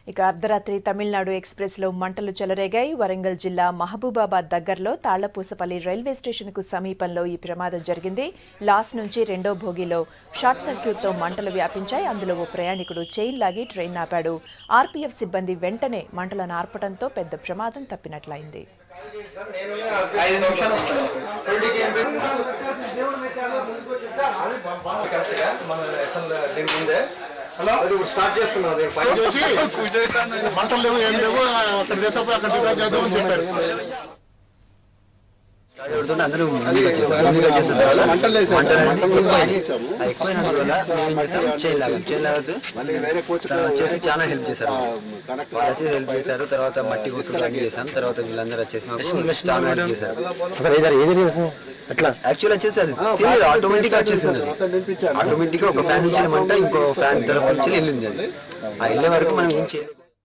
ఇక అర్ధరాత్రి తమిళనాడు ఎక్స్‌ప్రెస్‌లో మంటలు చెలరేగాయి. వరంగల్ జిల్లా మహబూబాబాద్ దగ్గరలో తాళ్లపూసపల్లి రైల్వే స్టేషన్‌కు సమీపంలో ఈ ప్రమాదం జరిగింది. లాస్ నుంచి రెండో భోగిలో షార్ట్ సర్క్యూట్‌తో మంటలు వ్యాపించాయి. అందులో ఓ ప్రయాణికుడు చైన్ లాగి ట్రైన్ ఆపాడు. ఆర్‌పీఎఫ్ సిబ్బంది వెంటనే మంటలను ఆర్పడంతో పెద్ద ప్రమాదం తప్పినట్లయింది. హలో స్టార్ట్ చేస్తున్నాం మంటలు లేవు ఏం లేవు అక్కడ చేసేప్పుడు అక్కడ రికార్డ్ చేద్దామని చెప్పారు. అందరూ వచ్చేసి చాలా హెల్ప్ చేశారు. వచ్చేసి హెల్ప్ చేశారు. తర్వాత మట్టి కోసం అన్ని చేశాం. తర్వాత వీళ్ళందరూ వచ్చేసి చాలా హెల్ప్ చేశారు. యాక్చువల్ వచ్చేసి అది తెలియదు, ఆటోమేటిక్ వచ్చేసింది. ఆటోమేటిక్ గా ఒక ఫ్యాన్ నుంచి మంట ఇంకో ఫ్యాన్ తరఫు నుంచి వెళ్ళింది. అది ఆ వెళ్ళే వరకు మనం ఏం చేయలేదు.